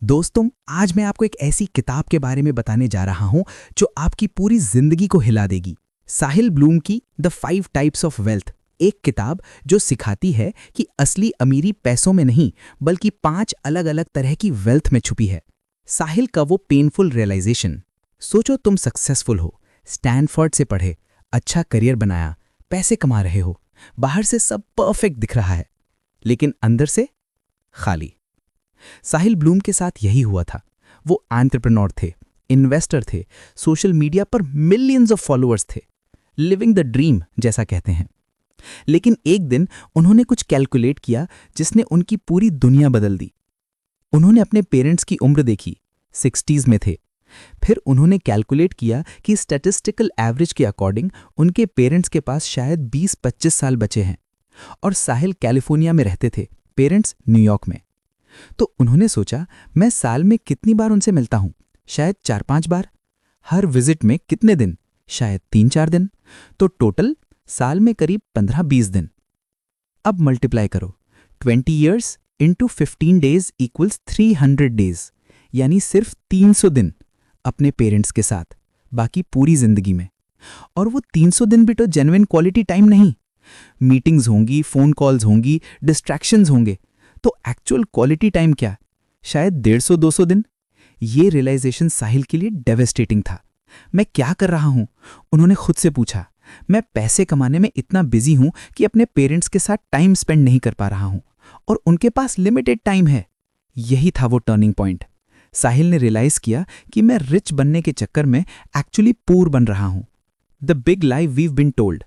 दोस्तों, आज मैं आपको एक ऐसी किताब के बारे में बताने जा रहा हूं जो आपकी पूरी जिंदगी को हिला देगी। साहिल ब्लूम की द 5 टाइप्स ऑफ वेल्थ, एक किताब जो सिखाती है कि असली अमीरी पैसों में नहीं बल्कि 5 अलग अलग तरह की वेल्थ में छुपी है। साहिल का वो पेनफुल रियलाइजेशन। सोचो तुम सक्सेसफुल हो, स्टैनफोर्ड से पढ़े, अच्छा करियर बनाया, पैसे कमा रहे हो, बाहर से सब परफेक्ट दिख रहा है, लेकिन अंदर से खाली। साहिल ब्लूम के साथ यही हुआ था। वो एंटरप्रेन्योर थे, इन्वेस्टर थे, सोशल मीडिया पर मिलियंस ऑफ फॉलोअर्स थे, लिविंग द ड्रीम जैसा कहते हैं। लेकिन एक दिन उन्होंने कुछ कैलकुलेट किया जिसने उनकी पूरी दुनिया बदल दी। उन्होंने अपने पेरेंट्स की उम्र देखी, 60s में थे। फिर उन्होंने कैलकुलेट किया कि स्टैटिस्टिकल एवरेज के अकॉर्डिंग उनके पेरेंट्स के पास शायद 20-25 साल बचे हैं, और साहिल कैलिफोर्निया में रहते थे, पेरेंट्स न्यूयॉर्क में। तो उन्होंने सोचा, मैं साल में कितनी बार उनसे मिलता हूं? शायद 4-5 बार। हर विजिट में कितने दिन? शायद 3-4 दिन। तो टोटल साल में करीब 15-20 दिन। अब मल्टीप्लाई करो, 20 years into 15 days equals 300 days, यानी सिर्फ 300 दिन अपने पेरेंट्स के साथ, बाकी पूरी जिंदगी में। और वो 300 दिन भी तो जेन्युइन क्वालिटी टाइम नहीं। मीटिंग्स होंगी, फोन कॉल्स होंगी, डिस्ट्रैक्शंस होंगे। तो एक्चुअल क्वालिटी टाइम क्या? शायद 150-200 दिन। ये रियलाइजेशन साहिल के लिए डेवेस्टेटिंग था। मैं क्या कर रहा हूं? उन्होंने खुद से पूछा। मैं पैसे कमाने में इतना बिजी हूं कि अपने पेरेंट्स के साथ टाइम स्पेंड नहीं कर पा रहा हूं, और उनके पास लिमिटेड टाइम है। यही था वो टर्निंग पॉइंट। साहिल ने रियलाइज किया कि मैं रिच बनने के चक्कर में एक्चुअली पूर बन रहा हूं। The big lie we've been told.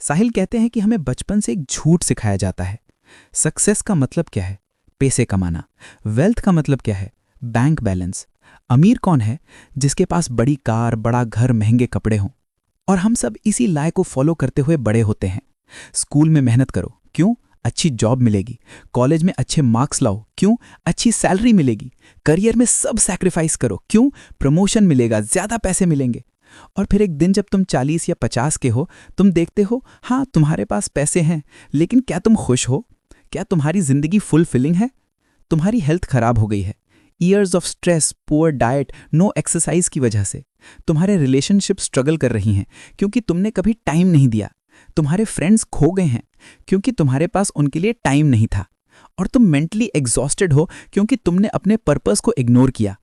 Sahil कहते हैं कि हमें बचपन से एक झूठ सिखाया जाता है। सक्सेस का मतलब क्या है? पैसे कमाना। वेल्थ का मतलब क्या है? Bank balance. अमीर कौन है? जिसके पास बड़ी कार, बड़ा घर, महंगे कपड़े हों। और हम सब इसी लाय को फॉलो करते हुए बड़े होते हैं। स्कूल में मेहनत करो, क्यों? अच्छी जॉब मिलेगी। कॉलेज में अच्छे मार्क्स लाओ, क्यों? अच्छी सैलरी मिलेगी। करियर में सब सैक्रिफाइस करो, क्यों? प्रमोशन मिलेगा, ज्यादा पैसे मिलेंगे। और फिर एक दिन जब तुम 40 या 50 के हो, तुम देखते हो, हाँ तुम्हारे पास पैसे हैं, लेकिन क्या तुम खुश हो? क्या तुम्हारी जिंदगी फुलफिलिंग है? तुम्हारी हेल्थ खराब हो गई है, years of stress, poor diet, no exercise की वजह से। तुम्हारे रिलेशनशिप स्ट्रगल कर रही हैं क्योंकि तुमने कभी टाइम नहीं दिया। तुम्हारे फ्रेंड्स खो गए हैं क्योंकि तुम्हारे पास उनके लिए टाइम नहीं था। और तुम मेंटली एग्जॉस्टेड हो क्योंकि तुमने अपने पर्पस को इग्नोर किया।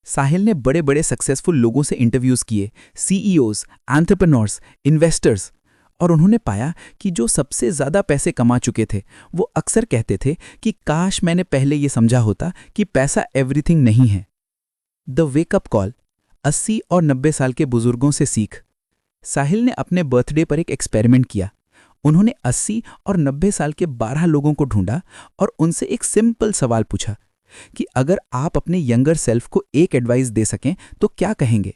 साहिल ने बड़े बड़े सक्सेसफुल लोगों से इंटरव्यूज किए, सीईओज, एंटरप्रेन्योर्स, इन्वेस्टर्स, और उन्होंने पाया कि जो सबसे ज्यादा पैसे कमा चुके थे वो अक्सर कहते थे कि काश मैंने पहले ये समझा होता कि पैसा एवरीथिंग नहीं है। The wake up call. 80 और 90 साल के बुजुर्गों से सीख। साहिल ने अपने बर्थडे पर एक एक्सपेरिमेंट किया। उन्होंने 80 और 90 साल के 12 लोगों को ढूंढा और उनसे एक सिंपल सवाल पूछा कि अगर आप अपने यंगर सेल्फ को एक एडवाइस दे सकें तो क्या कहेंगे।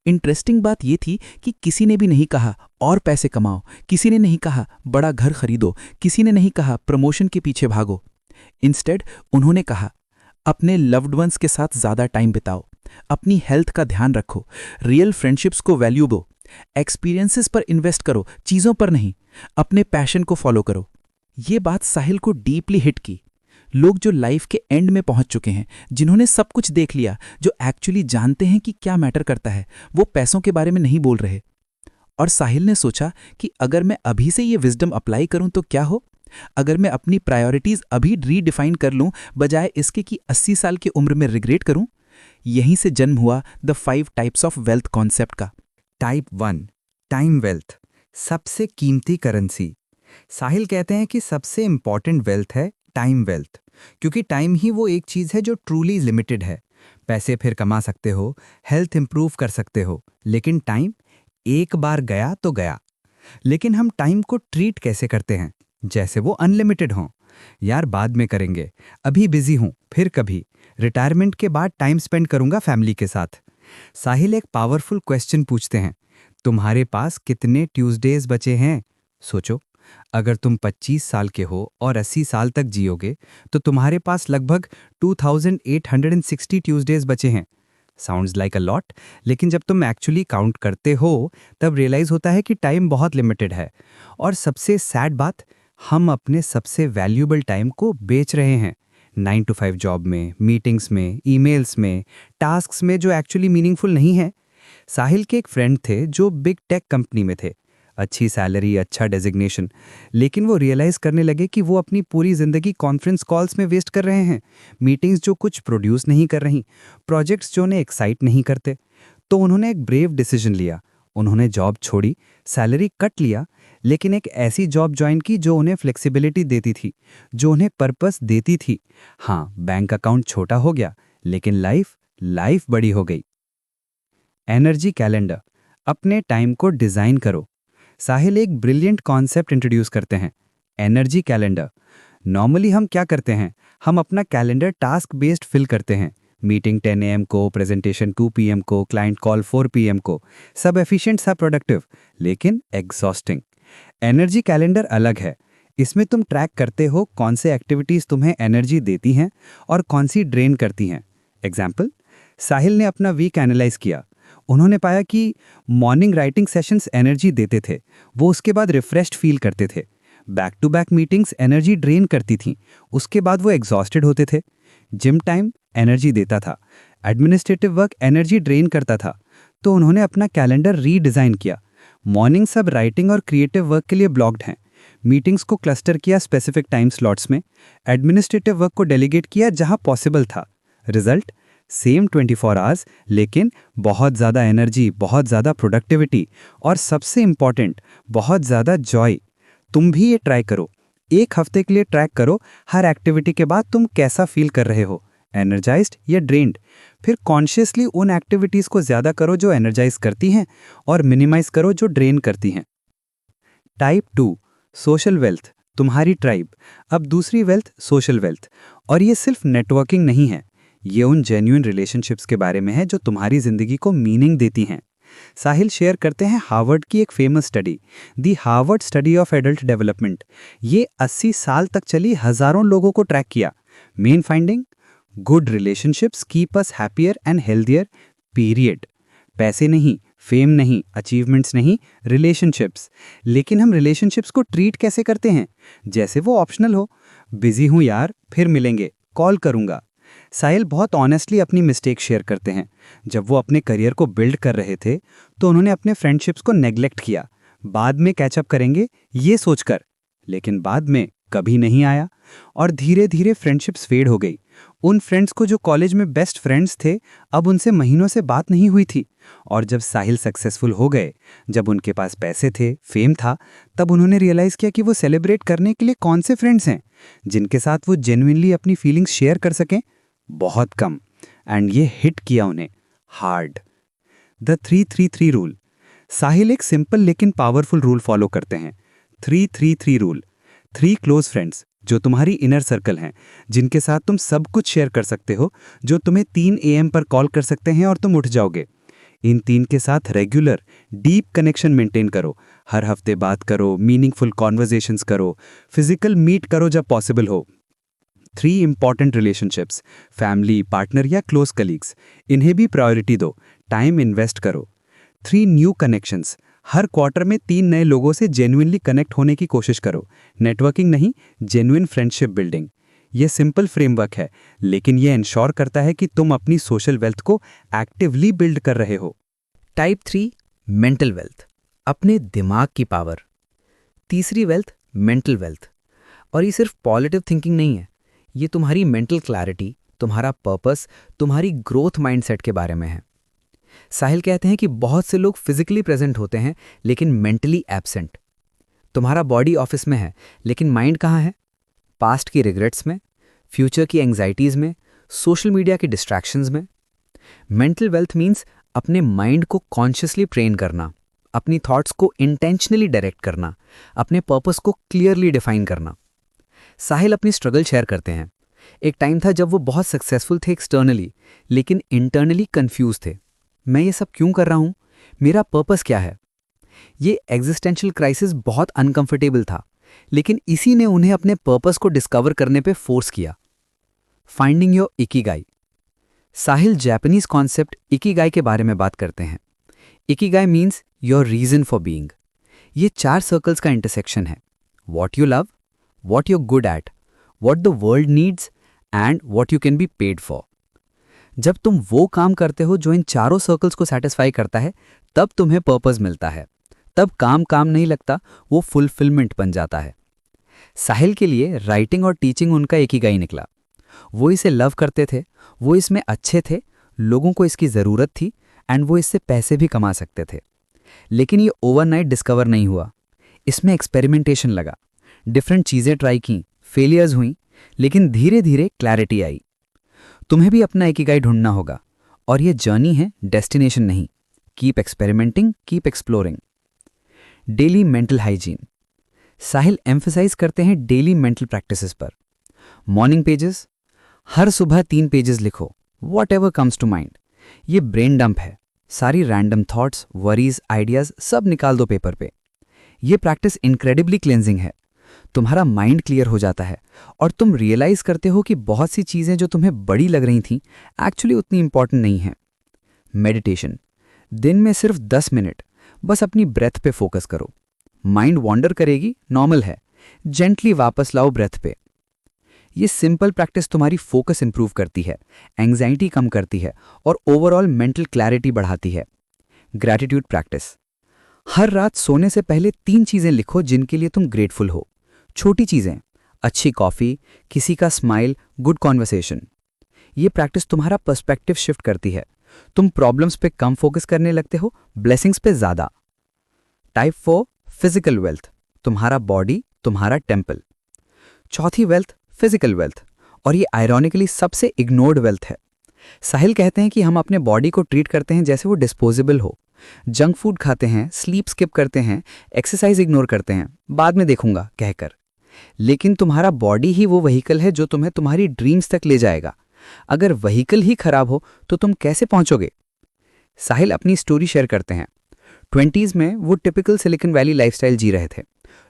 इंटरेस्टिंग बात यह थी कि किसी ने भी नहीं कहा और पैसे कमाओ, किसी ने नहीं कहा बड़ा घर खरीदो, किसी ने नहीं कहा प्रमोशन के पीछे भागो। इंस्टेड उन्होंने कहा, अपने लव्ड वंस के साथ ज्यादा टाइम बिताओ, अपनी हेल्थ का ध्यान रखो, रियल फ्रेंडशिप्स को वैल्यू दो, एक्सपीरियंसेस पर इन्वेस्ट करो, चीजों पर नहीं, अपने पैशन को फॉलो करो। ये बात साहिल को डीपली हिट की। लोग जो लाइफ के एंड में पहुंच चुके हैं, जिन्होंने सब कुछ देख लिया, जो एक्चुअली जानते हैं कि क्या मैटर करता है, वो पैसों के बारे में नहीं बोल रहे। और साहिल ने सोचा कि अगर मैं अभी से ये विजडम अप्लाई करूं तो क्या हो? अगर मैं अपनी प्रायोरिटीज अभी रीडिफाइन कर लूं, बजाय इसके कि 80 साल की उम्र में रिग्रेट करूं। यहीं से जन्म हुआ the 5 types of wealth concept का। टाइप 1, टाइम वेल्थ, सबसे कीमती करेंसी। साहिल कहते हैं कि सबसे इंपॉर्टेंट वेल्थ है टाइम वेल्थ, क्योंकि टाइम ही वो एक चीज है जो ट्रूली लिमिटेड है। पैसे फिर कमा सकते हो, हेल्थ इंप्रूव कर सकते हो, लेकिन टाइम एक बार गया तो गया। लेकिन हम टाइम को ट्रीट कैसे करते हैं? जैसे वो अनलिमिटेड हो। यार बाद में करेंगे, अभी बिजी हूं, फिर कभी, रिटायरमेंट के बाद टाइम स्पेंड करूंगा फैमिली के साथ। साहिल एक पावरफुल क्वेश्चन पूछते हैं, तुम्हारे पास कितने ट्यूसडेज बचे हैं? सोचो, अगर तुम 25 साल के हो और 80 साल तक जियोगे तो तुम्हारे पास लगभग 2860 ट्यूसडेज बचे हैं। साउंड्स लाइक अ लॉट, लेकिन जब तुम एक्चुअली काउंट करते हो तब रियलाइज होता है कि टाइम बहुत लिमिटेड है। और सबसे सैड बात, हम अपने सबसे वैल्यूएबल टाइम को बेच रहे हैं। 9 to 5 जॉब में, मीटिंग्स में, ईमेल्स में, टास्क्स में जो एक्चुअली मीनिंगफुल नहीं है। साहिल के एक फ्रेंड थे जो बिग टेक कंपनी में थे, अच्छी सैलरी, अच्छा डेजिग्नेशन, लेकिन वो रियलाइज़ करने लगे कि वो अपनी पूरी ज़िंदगी कॉन्फ्रेंस कॉल्स में वेस्ट कर रहे हैं, मीटिंग्स जो कुछ प्रोड्यूस नहीं कर रही, प्रोजेक्ट्स जो उन्हें एक्साइट नहीं करते। तो उन्होंने एक ब्रेव डिसीजन लिया। उन्होंने जॉब छोड़ी, सैलरी कट लिया, लेकिन एक ऐसी जॉब ज्वाइन की जो उन्हें फ्लेक्सिबिलिटी देती थी, जो उन्हें पर्पस देती थी। हाँ, बैंक अकाउंट छोटा हो गया, लेकिन लाइफ बड़ी हो गई। एनर्जी कैलेंडर, अपने टाइम को डिज़ाइन करो। साहिल एक ब्रिलियंट कॉन्सेप्ट इंट्रोड्यूस करते हैं, एनर्जी कैलेंडर। नॉर्मली हम क्या करते हैं, हम अपना कैलेंडर टास्क बेस्ड फिल करते हैं। मीटिंग 10 AM को, प्रेजेंटेशन 2 PM को, क्लाइंट कॉल 4 PM को, सब एफिशिएंट, सब प्रोडक्टिव, लेकिन एग्जॉस्टिंग। एनर्जी कैलेंडर अलग है। इसमें तुम ट्रैक करते हो कौन से एक्टिविटीज़ तुम्हें एनर्जी देती हैं और कौन सी ड्रेन करती हैं। एग्जाम्पल, साहिल ने अपना वीक एनालाइज किया। उन्होंने पाया कि मॉर्निंग राइटिंग सेशंस एनर्जी देते थे, वो उसके बाद रिफ्रेश्ड फील करते थे। Back to back meetings energy drain करती थीं, उसके बाद वो एग्जॉस्टेड होते थे। जिम टाइम एनर्जी देता था, एडमिनिस्ट्रेटिव वर्क एनर्जी ड्रेन करता था। तो उन्होंने अपना कैलेंडर रीडिज़ाइन किया। मॉर्निंग सब राइटिंग और क्रिएटिव वर्क के लिए ब्लॉक्ड हैं। मीटिंग्स को क्लस्टर किया स्पेसिफिक टाइम स्लॉट्स में। एडमिनिस्ट्रेटिव वर्क को डेलीगेट किया जहां पॉसिबल था। रिजल्ट, सेम 24 आवर्स, लेकिन बहुत ज़्यादा एनर्जी, बहुत ज़्यादा प्रोडक्टिविटी और सबसे इम्पॉर्टेंट, बहुत ज़्यादा जॉय। तुम भी ये ट्राई करो। एक हफ्ते के लिए ट्रैक करो, हर एक्टिविटी के बाद तुम कैसा फील कर रहे हो, एनर्जाइज्ड या ड्रेन्ड। फिर कॉन्शियसली उन एक्टिविटीज़ को ज़्यादा करो जो एनर्जाइज करती हैं और मिनिमाइज करो जो ड्रेन करती हैं। टाइप 2, सोशल वेल्थ, तुम्हारी ट्राइब। अब दूसरी वेल्थ, सोशल वेल्थ। और ये सिर्फ नेटवर्किंग नहीं है, ये उन जेन्युइन रिलेशनशिप्स के बारे में है जो तुम्हारी ज़िंदगी को मीनिंग देती हैं। साहिल शेयर करते हैं हार्वर्ड की एक famous study, the Harvard study of adult development. ये 80 साल तक चली, हज़ारों लोगों को ट्रैक किया। Main finding, good relationships keep us happier and healthier, period. पैसे नहीं, फेम नहीं, अचीवमेंट्स नहीं, रिलेशनशिप्स। लेकिन हम रिलेशनशिप्स को ट्रीट कैसे करते हैं? जैसे वो ऑप्शनल हो। बिजी हूँ यार, फिर मिलेंगे, कॉल करूँगा। साहिल बहुत ऑनेस्टली अपनी मिस्टेक शेयर करते हैं। जब वो अपने करियर को बिल्ड कर रहे थे तो उन्होंने अपने फ्रेंडशिप्स को नेग्लेक्ट किया, बाद में कैचअप करेंगे ये सोचकर, लेकिन बाद में कभी नहीं आया और धीरे धीरे फ्रेंडशिप्स फेड हो गई। उन फ्रेंड्स को जो कॉलेज में बेस्ट फ्रेंड्स थे, अब उनसे महीनों से बात नहीं हुई थी। और जब साहिल सक्सेसफुल हो गए, जब उनके पास पैसे थे, फेम था, तब उन्होंने रियलाइज़ किया कि वो सेलिब्रेट करने के लिए कौन से फ्रेंड्स हैं जिनके साथ वो जेन्युइनली अपनी फीलिंग्स शेयर कर सकें। बहुत कम। एंड ये हिट किया उन्हें हार्ड। The 3-3-3 rule. साहिल एक सिंपल लेकिन पावरफुल रूल फॉलो करते हैं। 3-3-3 रूल। 3 क्लोज फ्रेंड्स जो तुम्हारी इनर सर्कल हैं, जिनके साथ तुम सब कुछ शेयर कर सकते हो, जो तुम्हें 3 AM पर कॉल कर सकते हैं और तुम उठ जाओगे। इन 3 के साथ रेगुलर डीप कनेक्शन मेंटेन करो। हर हफ्ते बात करो, मीनिंगफुल कॉन्वर्जेशंस करो, फिजिकल मीट करो जब पॉसिबल हो। 3 इंपॉर्टेंट रिलेशनशिप्स, फैमिली, पार्टनर या क्लोज कलीग्स, इन्हें भी प्रायोरिटी दो, टाइम इन्वेस्ट करो। 3 न्यू कनेक्शंस, हर क्वार्टर में 3 नए लोगों से जेन्युइनली कनेक्ट होने की कोशिश करो। नेटवर्किंग नहीं, जेन्युइन फ्रेंडशिप बिल्डिंग। ये सिंपल फ्रेमवर्क है, लेकिन ये इंश्योर करता है कि तुम अपनी सोशल वेल्थ को एक्टिवली बिल्ड कर रहे हो। टाइप 3, मेंटल वेल्थ, अपने दिमाग की पावर। तीसरी वेल्थ, मेंटल वेल्थ। और ये सिर्फ पॉजिटिव थिंकिंग नहीं है, ये तुम्हारी मेंटल क्लैरिटी, तुम्हारा पर्पस, तुम्हारी ग्रोथ माइंडसेट के बारे में है। साहिल कहते हैं कि बहुत से लोग फिजिकली प्रेजेंट होते हैं लेकिन मेंटली एब्सेंट। तुम्हारा बॉडी ऑफिस में है लेकिन माइंड कहाँ है? पास्ट की रिग्रेट्स में, फ्यूचर की एंग्जाइटीज में, सोशल मीडिया के डिस्ट्रैक्शंस में। मेंटल वेल्थ मीन्स अपने माइंड को कॉन्शियसली ट्रेन करना, अपनी थॉट्स को इंटेंशनली डायरेक्ट करना, अपने पर्पस को क्लियरली डिफाइन करना। साहिल अपनी स्ट्रगल शेयर करते हैं। एक टाइम था जब वो बहुत सक्सेसफुल थे एक्सटर्नली, लेकिन इंटरनली कंफ्यूज थे। मैं ये सब क्यों कर रहा हूँ? मेरा पर्पस क्या है? ये एग्जिस्टेंशियल क्राइसिस बहुत अनकंफर्टेबल था, लेकिन इसी ने उन्हें अपने पर्पस को डिस्कवर करने पे फोर्स किया। Finding your ikigai. Sahil Japanese concept ikigai के बारे में बात करते हैं। Ikigai means your reason for being. ये 4 सर्कल्स का इंटरसेक्शन है। What you love, what you good at, what the world needs and what you can be paid for. जब तुम वो काम करते हो जो इन चारों सर्कल्स को सेटिस्फाई करता है, तब तुम्हें पर्पस मिलता है। तब काम काम नहीं लगता, वो फुलफिलमेंट बन जाता है। साहिल के लिए राइटिंग और टीचिंग उनका इकिगाई निकला। वो इसे लव करते थे, वो इसमें अच्छे थे, लोगों को इसकी ज़रूरत थी एंड वो इससे पैसे भी कमा सकते थे। लेकिन ये ओवरनाइट डिस्कवर नहीं हुआ। इसमें एक्सपेरिमेंटेशन लगा, डिफरेंट चीज़ें ट्राई की, फेलियर्स हुई, लेकिन धीरे धीरे क्लैरिटी आई। तुम्हें भी अपना इकिगाई ढूंढना होगा, और ये जर्नी है, डेस्टिनेशन नहीं। Keep experimenting, keep exploring. Daily mental hygiene. Sahil emphasize करते हैं डेली मेंटल प्रैक्टिसेस पर। मॉर्निंग पेजेस, हर सुबह 3 पेजेस लिखो, whatever comes to mind. ये ब्रेन डंप है, सारी रैंडम थॉट्स, वरीज, आइडियाज सब निकाल दो पेपर पे। ये प्रैक्टिस इनक्रेडिबली क्लेंजिंग है। तुम्हारा माइंड क्लियर हो जाता है और तुम रियलाइज करते हो कि बहुत सी चीज़ें जो तुम्हें बड़ी लग रही थीं एक्चुअली उतनी इंपॉर्टेंट नहीं हैं। मेडिटेशन, दिन में सिर्फ 10 मिनट बस अपनी ब्रेथ पे फोकस करो। माइंड वॉन्डर करेगी, नॉर्मल है, जेंटली वापस लाओ ब्रेथ पे। ये सिंपल प्रैक्टिस तुम्हारी फोकस इंप्रूव करती है, एंग्जाइटी कम करती है और ओवरऑल मेंटल क्लैरिटी बढ़ाती है। ग्रैटिट्यूड प्रैक्टिस, हर रात सोने से पहले 3 चीज़ें लिखो जिनके लिए तुम ग्रेटफुल हो। छोटी चीज़ें, अच्छी कॉफ़ी, किसी का स्माइल, गुड कॉन्वर्सेशन। ये प्रैक्टिस तुम्हारा पर्सपेक्टिव शिफ्ट करती है। तुम प्रॉब्लम्स पे कम फोकस करने लगते हो, ब्लेसिंग्स पे ज़्यादा। टाइप 4 फिजिकल वेल्थ, तुम्हारा बॉडी, तुम्हारा टेम्पल। चौथी वेल्थ फिजिकल वेल्थ, और ये आयरॉनिकली सबसे इग्नोर्ड वेल्थ है। साहिल कहते हैं कि हम अपने बॉडी को ट्रीट करते हैं जैसे वो डिस्पोजेबल हो। जंक फूड खाते हैं, स्लीप स्किप करते हैं, एक्सरसाइज इग्नोर करते हैं, बाद में देखूंगा कहकर। लेकिन तुम्हारा बॉडी ही वो व्हीकल है जो तुम्हें तुम्हारी ड्रीम्स तक ले जाएगा। अगर व्हीकल ही खराब हो तो तुम कैसे पहुंचोगे? साहिल अपनी स्टोरी शेयर करते हैं। 20s में वो टिपिकल सिलिकॉन वैली लाइफस्टाइल जी रहे थे।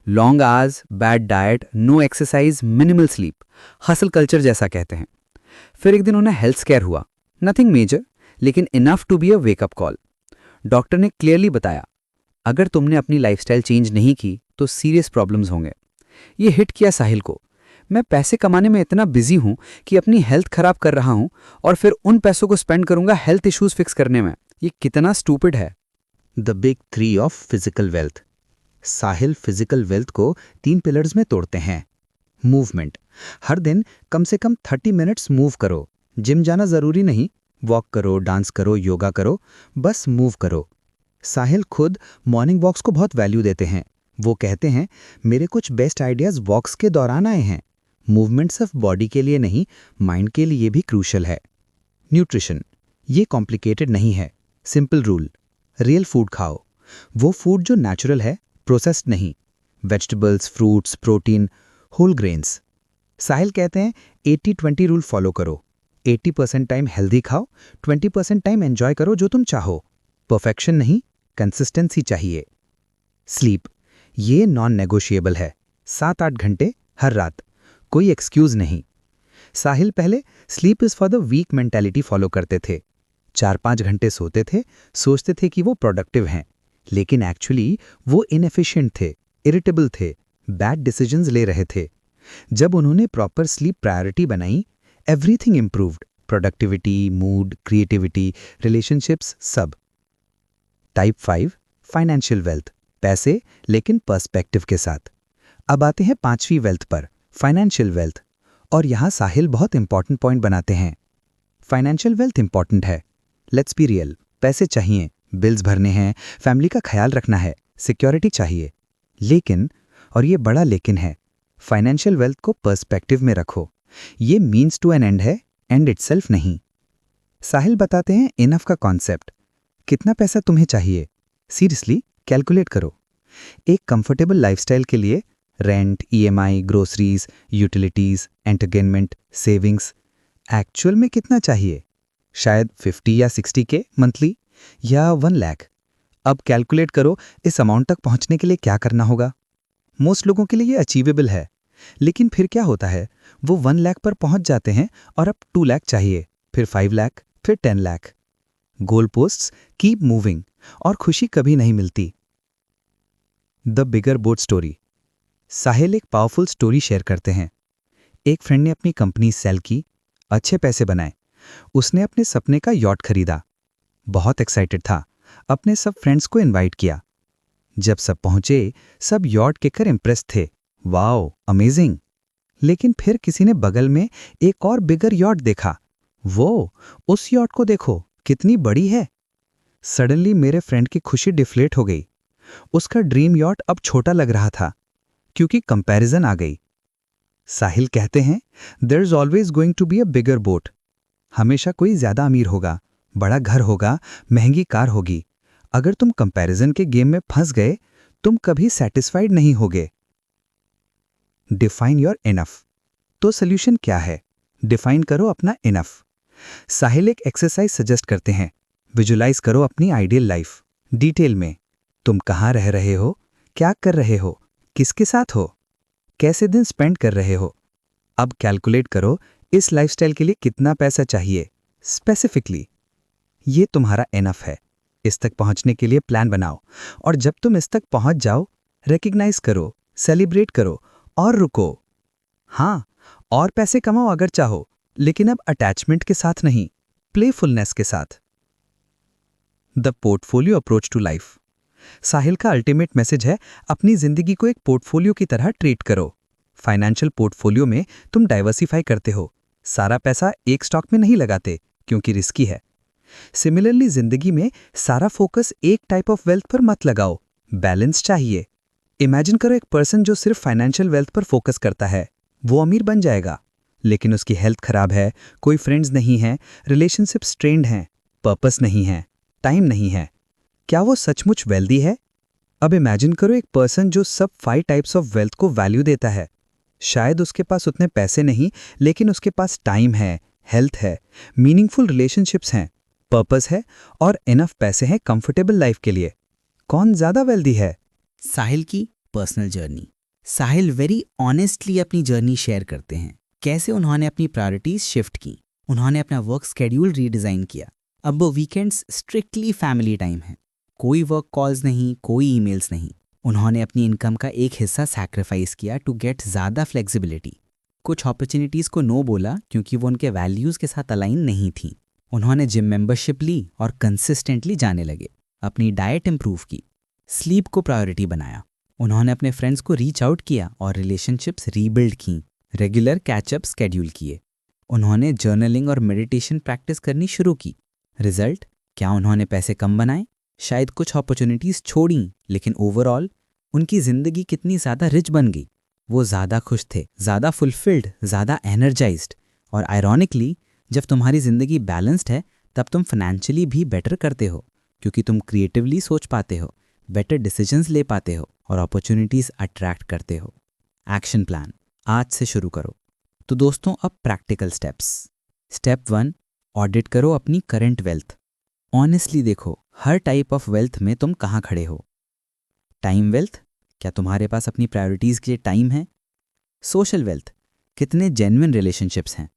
Long hours, bad diet, no exercise, minimal sleep, hustle culture जैसा कहते हैं। फिर एक दिन उन्हें हेल्थ स्केयर हुआ, नथिंग मेजर लेकिन enough to be a wake up call. Doctor ने क्लियरली बताया, अगर तुमने अपनी लाइफस्टाइल चेंज नहीं की तो सीरियस प्रॉब्लम्स होंगे। ये हिट किया साहिल को। मैं पैसे कमाने में इतना बिजी हूं कि अपनी हेल्थ खराब कर रहा हूं और फिर उन पैसों को स्पेंड करूंगा हेल्थ इश्यूज फिक्स करने में। ये कितना स्टूपिड है। The big 3 of physical wealth. Sahil physical wealth को 3 पिलर्स में तोड़ते हैं। मूवमेंट, हर दिन कम से कम 30 मिनट्स मूव करो। जिम जाना जरूरी नहीं, वॉक करो, डांस करो, योगा करो, बस मूव करो। साहिल खुद मॉर्निंग वॉक्स को बहुत वैल्यू देते हैं। वो कहते हैं, मेरे कुछ बेस्ट आइडियाज वॉक्स के दौरान आए हैं। मूवमेंट सिर्फ बॉडी के लिए नहीं, माइंड के लिए भी क्रूशल है। न्यूट्रिशन, ये कॉम्प्लिकेटेड नहीं है, सिंपल रूल, रियल फूड खाओ। वो फूड जो नेचुरल है, प्रोसेस्ड नहीं। Vegetables, fruits, protein, whole grains. Sahil कहते हैं 80-20 रूल फॉलो करो। 80% टाइम हेल्दी खाओ, 20% टाइम एंजॉय करो जो तुम चाहो। परफेक्शन नहीं, कंसिस्टेंसी चाहिए। स्लीप, ये नॉन नेगोशिएबल है। 7-8 घंटे हर रात, कोई एक्सक्यूज नहीं। साहिल पहले sleep is for the weak mentality follow करते थे। 4-5 घंटे सोते थे, सोचते थे कि वो प्रोडक्टिव हैं, लेकिन एक्चुअली वो इनएफिशिएंट थे, इरिटेबल थे, बैड डिसीजंस ले रहे थे। जब उन्होंने प्रॉपर स्लीप प्रायोरिटी बनाई, everything improved, productivity, mood, creativity, relationships, सब। टाइप 5 फाइनेंशियल वेल्थ, पैसे लेकिन पर्सपेक्टिव के साथ। अब आते हैं 5वीं वेल्थ पर, फाइनेंशियल वेल्थ। और यहां साहिल बहुत इंपॉर्टेंट पॉइंट बनाते हैं। फाइनेंशियल वेल्थ इंपॉर्टेंट है, लेट्स बी रियल, पैसे चाहिए, बिल्स भरने हैं, फैमिली का ख्याल रखना है, सिक्योरिटी चाहिए। लेकिन, और ये बड़ा लेकिन है, फाइनेंशियल वेल्थ को पर्सपेक्टिव में रखो। ये मीन्स टू एन एंड है, एंड इटसेल्फ नहीं। साहिल बताते हैं इनफ का कॉन्सेप्ट। कितना पैसा तुम्हें चाहिए? सीरियसली कैलकुलेट करो। एक कंफर्टेबल लाइफस्टाइल के लिए rent, EMI, groceries, utilities, entertainment, savings, actual में कितना चाहिए? शायद 50 या 60 के मंथली, या 1 लाख। अब कैलकुलेट करो इस अमाउंट तक पहुंचने के लिए क्या करना होगा। मोस्ट लोगों के लिए ये अचीवेबल है, लेकिन फिर क्या होता है, वो 1 लाख पर पहुंच जाते हैं और अब 2 लाख चाहिए, फिर 5 लाख, फिर 10 lakh. Goal posts keep moving और खुशी कभी नहीं मिलती। The bigger boat story. Sahil एक पावरफुल स्टोरी शेयर करते हैं। एक फ्रेंड ने अपनी कंपनी सेल की, अच्छे पैसे बनाए। उसने अपने सपने का यॉट खरीदा। बहुत एक्साइटेड था। अपने सब फ्रेंड्स को इनवाइट किया। जब सब पहुंचे, सब यॉट कहकर इम्प्रेस थे। Wow, amazing. लेकिन फिर किसी ने बगल में एक और बिगर यॉट देखा। वो, उस यॉट को देखो, कितनी बड़ी है। सडनली मेरे फ्रेंड की खुशी डिफ्लेट हो गई। उसका ड्रीम यॉट अब छोटा लग रहा था, क्योंकि कंपैरिजन आ गई। साहिल कहते हैं, there is always going to be a bigger boat. हमेशा कोई ज्यादा अमीर होगा, बड़ा घर होगा, महंगी कार होगी। अगर तुम कंपैरिजन के गेम में फंस गए, तुम कभी सेटिस्फाइड नहीं होगे। Define your enough. तो सोल्यूशन क्या है? डिफाइन करो अपना इनफ। साहिल एक एक्सरसाइज सजेस्ट करते हैं। विजुलाइज करो अपनी आइडियल लाइफ डिटेल में। तुम कहाँ रह रहे हो, क्या कर रहे हो, किसके साथ हो, कैसे दिन स्पेंड कर रहे हो। अब कैलकुलेट करो इस लाइफस्टाइल के लिए कितना पैसा चाहिए स्पेसिफिकली। ये तुम्हारा इनफ है। इस तक पहुंचने के लिए प्लान बनाओ, और जब तुम इस तक पहुंच जाओ, रिकग्नाइज करो, सेलिब्रेट करो और रुको। हाँ, और पैसे कमाओ अगर चाहो, लेकिन अब अटैचमेंट के साथ नहीं, प्लेफुलनेस के साथ। The portfolio approach to life. Sahil का अल्टीमेट मैसेज है, अपनी जिंदगी को एक पोर्टफोलियो की तरह ट्रीट करो। फाइनेंशियल पोर्टफोलियो में तुम डाइवर्सिफाई करते हो। सारा पैसा एक स्टॉक में नहीं लगाते, क्योंकि रिस्की है। सिमिलरली जिंदगी में सारा फोकस एक टाइप ऑफ वेल्थ पर मत लगाओ, बैलेंस चाहिए। इमेजिन करो एक पर्सन जो सिर्फ फाइनेंशियल वेल्थ पर फोकस करता है, वो अमीर बन जाएगा, लेकिन उसकी हेल्थ खराब है, कोई फ्रेंड्स नहीं है, रिलेशनशिप स्ट्रेन्ड हैं, पर्पस नहीं है, टाइम नहीं है। क्या वो सचमुच वेल्दी है? अब इमेजिन करो एक पर्सन जो सब 5 टाइप्स ऑफ वेल्थ को वैल्यू देता है। शायद उसके पास उतने पैसे नहीं, लेकिन उसके पास टाइम है, हेल्थ है, मीनिंगफुल रिलेशनशिप्स हैं, पर्पस है और इनफ पैसे हैं कंफर्टेबल लाइफ के लिए। कौन ज्यादा वेल्दी है? साहिल की पर्सनल जर्नी। साहिल वेरी ऑनेस्टली अपनी जर्नी शेयर करते हैं, कैसे उन्होंने अपनी प्रायोरिटीज शिफ्ट की। उन्होंने अपना वर्क स्केड्यूल रीडिज़ाइन किया। अब वो वीकेंड्स स्ट्रिक्टली फैमिली टाइम है, कोई वर्क कॉल्स नहीं, कोई ईमेल्स नहीं। उन्होंने अपनी इनकम का एक हिस्सा सैक्रिफाइस किया टू गेट ज़्यादा फ्लेक्सिबिलिटी। कुछ अपॉर्चुनिटीज़ को नो बोला क्योंकि वो उनके वैल्यूज़ के साथ अलाइन नहीं थी। उन्होंने जिम मेंबरशिप ली और कंसिस्टेंटली जाने लगे। अपनी डाइट इंप्रूव की, स्लीप को प्रायोरिटी बनाया। उन्होंने अपने फ्रेंड्स को रीच आउट किया और रिलेशनशिप्स रीबिल्ड की। रेगुलर कैचअप स्केड्यूल किए। उन्होंने जर्नलिंग और मेडिटेशन प्रैक्टिस करनी शुरू की। रिजल्ट, क्या उन्होंने पैसे कम बनाए? शायद कुछ अपॉर्चुनिटीज़ छोड़ी, लेकिन ओवरऑल उनकी ज़िंदगी कितनी ज़्यादा रिच बन गई। वो ज़्यादा खुश थे, ज़्यादा फुलफिल्ड, ज़्यादा एनर्जाइज्ड। और आयरॉनिकली, जब तुम्हारी ज़िंदगी बैलेंस्ड है, तब तुम फाइनेंशियली भी बेटर करते हो, क्योंकि तुम क्रिएटिवली सोच पाते हो, बेटर डिसीजंस ले पाते हो और अपॉर्चुनिटीज़ अट्रैक्ट करते हो। एक्शन प्लान आज से शुरू करो। तो दोस्तों, अब प्रैक्टिकल स्टेप्स। स्टेप 1, ऑडिट करो अपनी करंट वेल्थ। ऑनेस्टली देखो, हर टाइप ऑफ वेल्थ में तुम कहाँ खड़े हो। टाइम वेल्थ, क्या तुम्हारे पास अपनी प्रायोरिटीज़ के लिए टाइम है? सोशल वेल्थ, कितने जेन्युइन रिलेशनशिप्स हैं?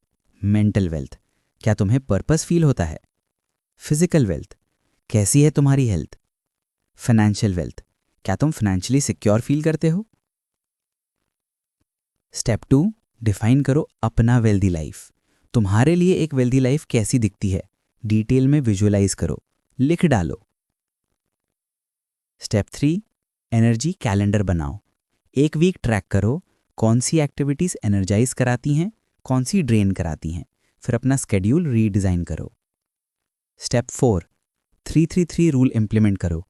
मेंटल वेल्थ, क्या तुम्हें पर्पस फील होता है? फिजिकल वेल्थ, कैसी है तुम्हारी हेल्थ? फाइनेंशियल वेल्थ, क्या तुम फाइनेंशियली सिक्योर फील करते हो? स्टेप 2, डिफाइन करो अपना वेल्दी लाइफ। तुम्हारे लिए एक वेल्दी लाइफ कैसी दिखती है? डिटेल में विजुअलाइज करो, लिख डालो। स्टेप 3, एनर्जी कैलेंडर बनाओ। एक वीक ट्रैक करो, कौन सी एक्टिविटीज़ एनर्जाइज कराती हैं, कौन सी ड्रेन कराती हैं। फिर अपना स्केड्यूल रीडिज़ाइन करो। स्टेप 4, 3-3-3 रूल इंप्लीमेंट करो।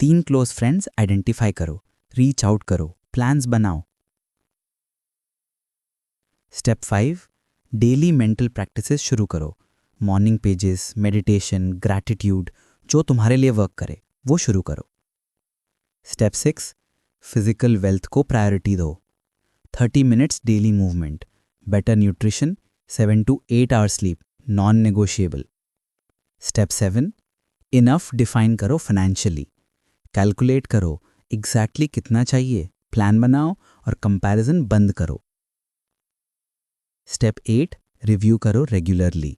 3 क्लोज फ्रेंड्स आइडेंटिफाई करो, रीच आउट करो, प्लान्स बनाओ। स्टेप 5, डेली मेंटल प्रैक्टिसेस शुरू करो। मॉर्निंग पेजेस, मेडिटेशन, ग्रैटिट्यूड, जो तुम्हारे लिए वर्क करे वो शुरू करो। स्टेप 6, फिजिकल वेल्थ को प्रायोरिटी दो। 30 minutes daily movement, better nutrition, 7 to 8 hour sleep, non negotiable. Step 7, enough define करो फाइनेंशियली। कैलकुलेट करो एग्जैक्टली कितना चाहिए, प्लान बनाओ और कंपैरिजन बंद करो। स्टेप 8, रिव्यू करो रेगुलरली।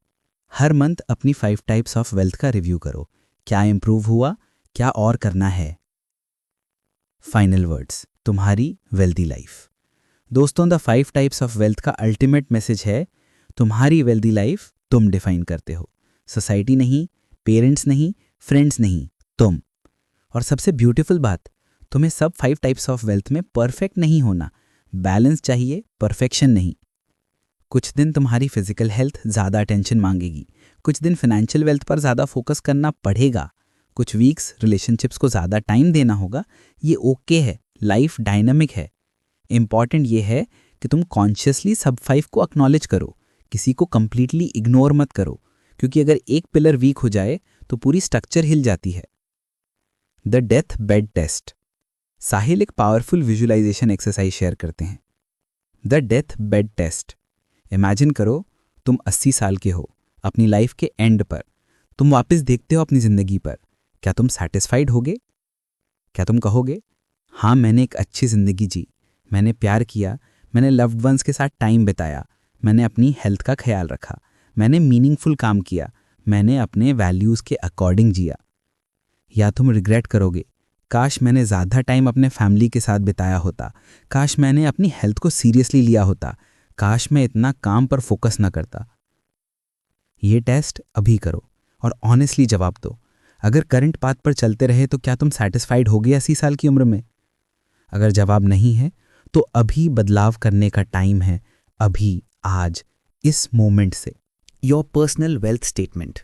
हर मंथ अपनी 5 टाइप्स ऑफ वेल्थ का रिव्यू करो। क्या इंप्रूव हुआ, क्या और करना है। फाइनल वर्ड्स, तुम्हारी वेल्दी लाइफ। दोस्तों, द 5 टाइप्स ऑफ वेल्थ का अल्टीमेट मैसेज है, तुम्हारी वेल्दी लाइफ तुम डिफाइन करते हो, सोसाइटी नहीं, पेरेंट्स नहीं, फ्रेंड्स नहीं, तुम। और सबसे ब्यूटीफुल बात, तुम्हें सब 5 टाइप्स ऑफ वेल्थ में परफेक्ट नहीं होना, बैलेंस चाहिए, परफेक्शन नहीं। कुछ दिन तुम्हारी फिजिकल हेल्थ ज़्यादा अटेंशन मांगेगी, कुछ दिन फाइनेंशियल वेल्थ पर ज़्यादा फोकस करना पड़ेगा, कुछ वीक्स रिलेशनशिप्स को ज़्यादा टाइम देना होगा। ये ओके है, लाइफ डायनामिक है। इम्पॉर्टेंट ये है कि तुम कॉन्शियसली सब 5 को एक्नॉलेज करो, किसी को कंप्लीटली इग्नोर मत करो, क्योंकि अगर एक पिलर वीक हो जाए तो पूरी स्ट्रक्चर हिल जाती है। The death bed test. Sahil एक पावरफुल विजुअलाइजेशन एक्सरसाइज शेयर करते हैं। The death bed test. Imagine करो तुम 80 साल के हो, अपनी लाइफ के एंड पर। तुम वापस देखते हो अपनी ज़िंदगी पर, क्या तुम सेटिस्फाइड होगे? क्या तुम कहोगे, हाँ मैंने एक अच्छी ज़िंदगी जी, मैंने प्यार किया, मैंने लव्ड वंस के साथ टाइम बिताया, मैंने अपनी हेल्थ का ख्याल रखा, मैंने मीनिंगफुल काम किया, मैंने अपने वैल्यूज़ के अकॉर्डिंग जिया? या तुम रिग्रेट करोगे, काश मैंने ज़्यादा टाइम अपने फैमिली के साथ बिताया होता, काश मैंने अपनी हेल्थ को सीरियसली लिया होता, काश मैं इतना काम पर फोकस ना करता? ये टेस्ट अभी करो और ऑनेस्टली जवाब दो। अगर करंट पाथ पर चलते रहे तो क्या तुम सेटिस्फाइड होगे 80 साल की उम्र में? अगर जवाब नहीं है तो अभी बदलाव करने का टाइम है, अभी, आज, इस मोमेंट से। Your personal wealth statement.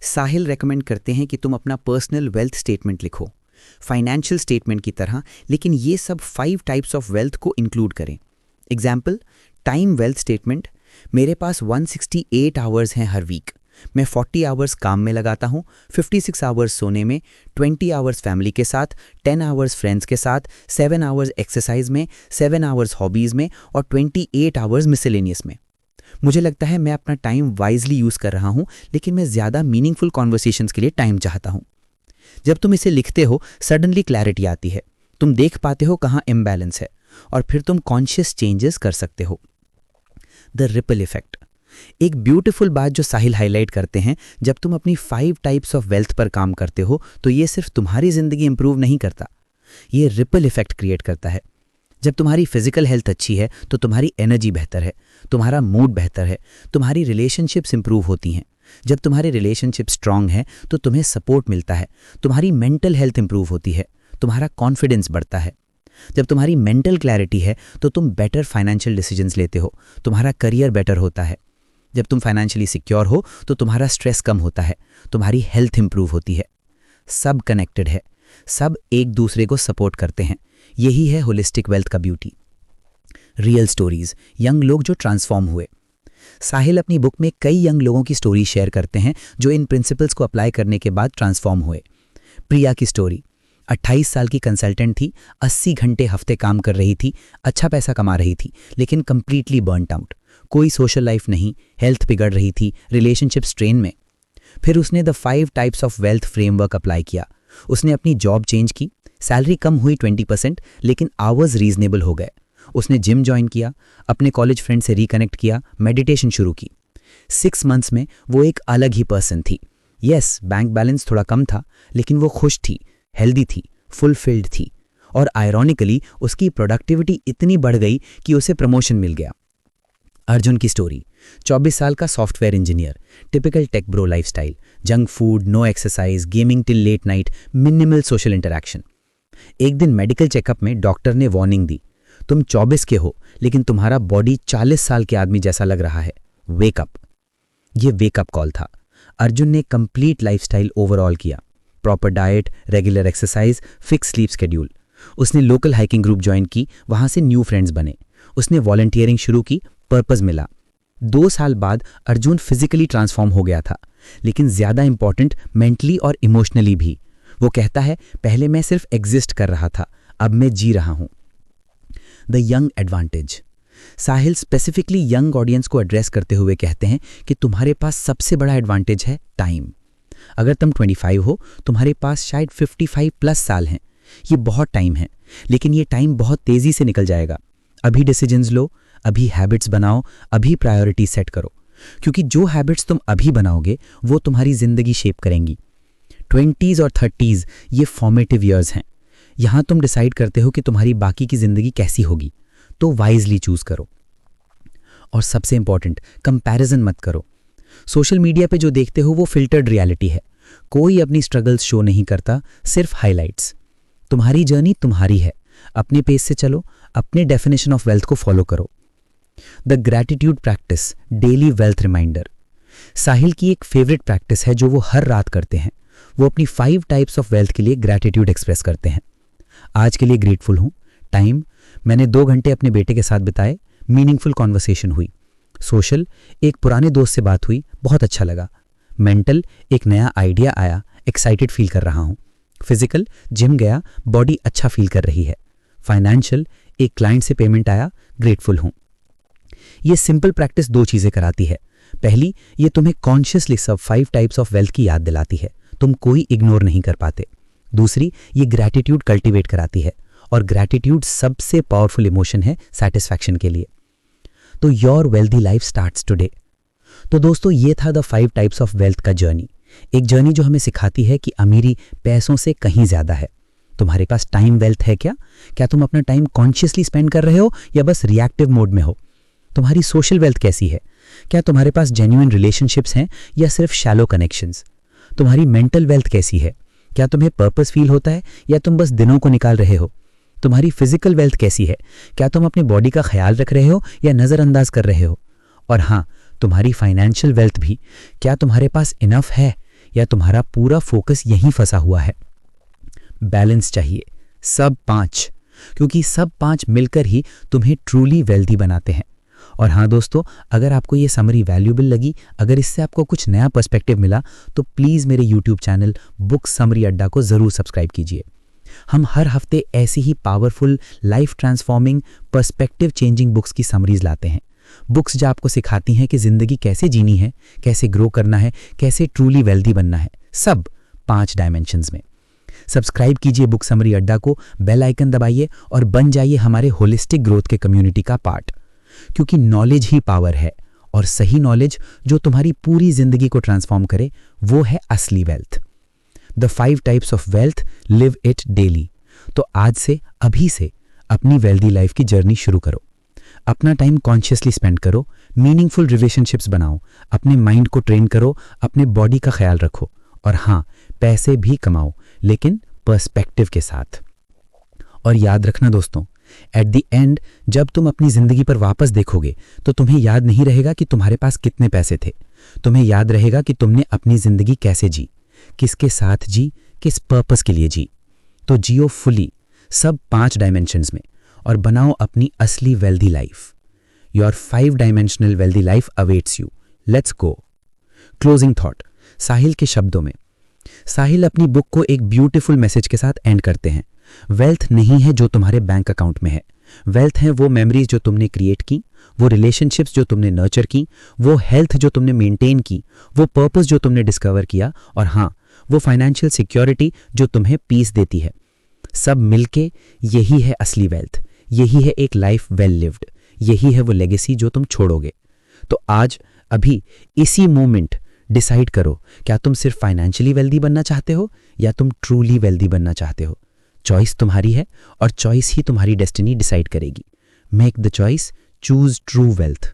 Sahil recommend करते हैं कि तुम अपना पर्सनल वेल्थ स्टेटमेंट लिखो, फाइनेंशियल स्टेटमेंट की तरह, लेकिन ये सब 5 टाइप्स ऑफ वेल्थ को इंक्लूड करें। Example, time wealth statement. मेरे पास 168 आवर्स हैं हर वीक। मैं 40 आवर्स काम में लगाता हूँ, 56 आवर्स सोने में, 20 आवर्स फैमिली के साथ, 10 आवर्स फ्रेंड्स के साथ, 7 आवर्स एक्सरसाइज में, 7 आवर्स हॉबीज़ में और 28 आवर्स मिसलेनियस में। मुझे लगता है मैं अपना टाइम वाइजली यूज़ कर रहा हूँ, लेकिन मैं ज़्यादा मीनिंगफुल कॉन्वर्सेशंस के लिए टाइम चाहता हूँ। जब तुम इसे लिखते हो, सडनली क्लैरिटी आती है, तुम देख पाते हो कहाँ इम्बैलेंस है, और फिर तुम कॉन्शियस चेंजेस कर सकते हो। The ripple effect. एक ब्यूटीफुल बात जो साहिल हाईलाइट करते हैं, जब तुम अपनी 5 टाइप्स ऑफ वेल्थ पर काम करते हो तो ये सिर्फ तुम्हारी ज़िंदगी इंप्रूव नहीं करता, ये रिपल इफेक्ट क्रिएट करता है। जब तुम्हारी फिजिकल हेल्थ अच्छी है तो तुम्हारी एनर्जी बेहतर है, तुम्हारा मूड बेहतर है, तुम्हारी रिलेशनशिप्स इंप्रूव होती हैं। जब तुम्हारे रिलेशनशिप स्ट्रांग है तो तुम्हें सपोर्ट मिलता है, तुम्हारी मेंटल हेल्थ इंप्रूव होती है, तुम्हारा कॉन्फिडेंस बढ़ता है। जब तुम्हारी मेंटल क्लैरिटी है तो तुम बेटर फाइनेंशियल डिसीजंस लेते हो, तुम्हारा करियर बेटर होता है। जब तुम फाइनेंशियली सिक्योर हो तो तुम्हारा स्ट्रेस कम होता है, तुम्हारी हेल्थ इंप्रूव होती है। सब कनेक्टेड है, सब एक दूसरे को सपोर्ट करते हैं। यही है होलिस्टिक वेल्थ का ब्यूटी। रियल स्टोरीज, यंग लोग जो ट्रांसफॉर्म हुए। साहिल अपनी बुक में कई यंग लोगों की स्टोरी शेयर करते हैं जो इन प्रिंसिपल्स को अप्लाई करने के बाद ट्रांसफॉर्म हुए। प्रिया की स्टोरी, 28 साल की कंसल्टेंट थी, 80 घंटे हफ्ते काम कर रही थी, अच्छा पैसा कमा रही थी, लेकिन कंप्लीटली बर्नड आउट। कोई सोशल लाइफ नहीं, हेल्थ बिगड़ रही थी, रिलेशनशिप स्ट्रेन में। फिर उसने the 5 types of wealth framework apply किया। उसने अपनी जॉब चेंज की, सैलरी कम हुई 20%, लेकिन आवर्स रीजनेबल हो गए। उसने जिम ज्वाइन किया, अपने कॉलेज फ्रेंड से रिकनेक्ट किया, मेडिटेशन शुरू की। 6 मंथ्स में वो एक अलग ही पर्सन थी। यस, बैंक बैलेंस थोड़ा कम था, लेकिन वो खुश थी, हेल्दी थी, फुलफिल्ड थी, और आयरॉनिकली उसकी प्रोडक्टिविटी इतनी बढ़ गई कि उसे प्रमोशन मिल गया। अर्जुन की स्टोरी, 24 साल का software engineer, typical tech bro lifestyle, junk food, no exercise, gaming till late night, minimal social interaction. एक दिन मेडिकल चेकअप में डॉक्टर ने वार्निंग दी, तुम 24 के हो लेकिन तुम्हारा बॉडी 40 साल के आदमी जैसा लग रहा है, वेकअप। ये वेकअप कॉल था। अर्जुन ने कंप्लीट लाइफस्टाइल ओवरऑल किया, proper diet, regular exercise, fix sleep schedule. उसने लोकल हाइकिंग ग्रुप ज्वाइन की, वहां से न्यू फ्रेंड्स बने। उसने वॉलंटियरिंग शुरू की, पर्पस मिला। 2 साल बाद अर्जुन फिजिकली ट्रांसफॉर्म हो गया था, लेकिन ज्यादा इंपॉर्टेंट मेंटली और इमोशनली भी। वो कहता है, पहले मैं सिर्फ एग्जिस्ट कर रहा था, अब मैं जी रहा हूं। The young advantage. Sahil specifically young audience को एड्रेस करते हुए कहते हैं कि तुम्हारे पास सबसे बड़ा एडवांटेज है टाइम। अगर तुम 25 हो, तुम्हारे पास शायद 55 प्लस साल हैं। ये बहुत टाइम है, लेकिन ये टाइम बहुत तेजी से निकल जाएगा। अभी डिसीजंस लो, अभी हैबिट्स बनाओ, अभी प्रायोरिटी सेट करो, क्योंकि जो हैबिट्स तुम अभी बनाओगे वो तुम्हारी जिंदगी शेप करेंगी। 20s और 30s ये फॉर्मेटिव ईयर्स हैं। यहां तुम डिसाइड करते हो कि तुम्हारी बाकी की जिंदगी कैसी होगी, तो वाइजली चूज करो। और सबसे इंपॉर्टेंट, कंपैरिजन मत करो। सोशल मीडिया पे जो देखते हो वो फिल्टर्ड रियलिटी है। कोई अपनी स्ट्रगल्स शो नहीं करता, सिर्फ हाइलाइट्स। तुम्हारी जर्नी तुम्हारी है, अपने पेस से चलो, अपने डेफिनेशन ऑफ वेल्थ को फॉलो करो। The gratitude practice, daily wealth reminder. Sahil की एक फेवरेट प्रैक्टिस है जो वो हर रात करते हैं। वो अपनी 5 टाइप्स ऑफ वेल्थ के लिए ग्रैटिट्यूड एक्सप्रेस करते हैं। आज के लिए ग्रेटफुल हूँ। टाइम, मैंने 2 घंटे अपने बेटे के साथ बिताए, मीनिंगफुल कॉन्वर्सेशन हुई। सोशल, एक पुराने दोस्त से बात हुई, बहुत अच्छा लगा। मेंटल, एक नया आइडिया आया, एक्साइटेड फील कर रहा हूँ। फिजिकल, जिम गया, बॉडी अच्छा फील कर रही है। फाइनेंशियल, एक क्लाइंट से पेमेंट आया, ग्रेटफुल हूँ। ये सिंपल प्रैक्टिस 2 चीज़ें कराती है। पहली, ये तुम्हें कॉन्शियसली सब 5 टाइप्स ऑफ वेल्थ की याद दिलाती है, तुम कोई इग्नोर नहीं कर पाते। दूसरी, ये ग्रैटिट्यूड कल्टीवेट कराती है, और ग्रैटिट्यूड सबसे पावरफुल इमोशन है सैटिस्फैक्शन के लिए। तो your wealthy life starts today. तो दोस्तों, ये था द 5 टाइप्स ऑफ वेल्थ का जर्नी। एक जर्नी जो हमें सिखाती है कि अमीरी पैसों से कहीं ज्यादा है। तुम्हारे पास टाइम वेल्थ है क्या तुम अपना टाइम कॉन्शियसली स्पेंड कर रहे हो या बस रिएक्टिव मोड में हो? तुम्हारी सोशल वेल्थ कैसी है? क्या तुम्हारे पास जेन्युइन रिलेशनशिप्स हैं या सिर्फ शैलो कनेक्शंस? तुम्हारी मेंटल वेल्थ कैसी है? क्या तुम्हें पर्पस फील होता है या तुम बस दिनों को निकाल रहे हो? तुम्हारी फिजिकल वेल्थ कैसी है? क्या तुम अपनी बॉडी का ख्याल रख रहे हो या नज़रअंदाज कर रहे हो? और हाँ, तुम्हारी फाइनेंशियल वेल्थ भी, क्या तुम्हारे पास इनफ है या तुम्हारा पूरा फोकस यहीं फंसा हुआ है? बैलेंस चाहिए, सब 5, क्योंकि सब 5 मिलकर ही तुम्हें ट्रूली वेल्दी बनाते हैं। और हाँ दोस्तों, अगर आपको ये समरी वैल्यूएबल लगी, अगर इससे आपको कुछ नया पर्सपेक्टिव मिला, तो प्लीज़ मेरे यूट्यूब चैनल बुक समरी अड्डा को ज़रूर सब्सक्राइब कीजिए। हम हर हफ्ते ऐसी ही powerful, life transforming, perspective changing books की समरीज लाते हैं। बुक्स जो आपको सिखाती हैं कि ज़िंदगी कैसे जीनी है, कैसे ग्रो करना है, कैसे ट्रूली वेल्दी बनना है, सब 5 डायमेंशंस में। सब्सक्राइब कीजिए बुक समरी अड्डा को, बेल आइकन दबाइए और बन जाइए हमारे होलिस्टिक ग्रोथ के कम्युनिटी का पार्ट। क्योंकि नॉलेज ही पावर है, और सही नॉलेज जो तुम्हारी पूरी जिंदगी को ट्रांसफॉर्म करे, वो है असली wealth. The 5 types of wealth, live it daily. तो आज से, अभी से अपनी वेल्दी लाइफ की जर्नी शुरू करो। अपना टाइम कॉन्शियसली स्पेंड करो, मीनिंगफुल रिलेशनशिप्स बनाओ, अपने माइंड को ट्रेन करो, अपने बॉडी का ख्याल रखो, और हाँ, पैसे भी कमाओ, लेकिन पर्सपेक्टिव के साथ। और याद रखना दोस्तों, एट द एंड जब तुम अपनी जिंदगी पर वापस देखोगे तो तुम्हें याद नहीं रहेगा कि तुम्हारे पास कितने पैसे थे। तुम्हें याद रहेगा कि तुमने अपनी जिंदगी कैसे जी, किसके साथ जी, किस पर्पस के लिए जी। तो जियो फुली, सब 5 डायमेंशंस में, और बनाओ अपनी असली wealthy life. Your 5 dimensional wealthy life awaits you. Let's go. Closing thought, Sahil के शब्दों में। साहिल अपनी बुक को एक ब्यूटीफुल मैसेज के साथ एंड करते हैं। वेल्थ नहीं है जो तुम्हारे बैंक अकाउंट में है, वेल्थ है वो मेमोरीज जो तुमने क्रिएट की, वो रिलेशनशिप्स जो तुमने नर्चर की, वो हेल्थ जो तुमने मेंटेन की, वो पर्पस जो तुमने डिस्कवर किया, और हाँ, वो फाइनेंशियल सिक्योरिटी जो तुम्हें पीस देती है। सब मिलके यही है असली वेल्थ, यही है एक लाइफ वेल लिव्ड, यही है वो लेगेसी जो तुम छोड़ोगे। तो आज, अभी, इसी मोमेंट डिसाइड करो, क्या तुम सिर्फ फाइनेंशियली वेल्दी बनना चाहते हो या तुम ट्रूली वेल्दी बनना चाहते हो। चॉइस तुम्हारी है, और चॉइस ही तुम्हारी डेस्टिनी डिसाइड करेगी। Make the choice, choose true wealth.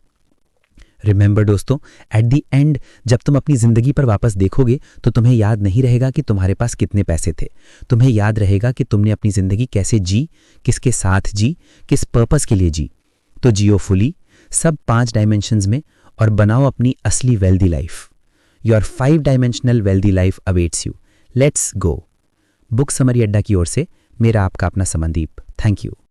Remember दोस्तों, एट द एंड जब तुम अपनी जिंदगी पर वापस देखोगे तो तुम्हें याद नहीं रहेगा कि तुम्हारे पास कितने पैसे थे। तुम्हें याद रहेगा कि तुमने अपनी जिंदगी कैसे जी, किसके साथ जी, किस पर्पस के लिए जी। तो जियो फुली, सब 5 डायमेंशंस में, और बनाओ अपनी असली wealthy life. Your 5 dimensional wealthy life awaits you. Let's go. Book summary अड्डा की ओर से मेरा आपका अपना समनदीप। Thank you.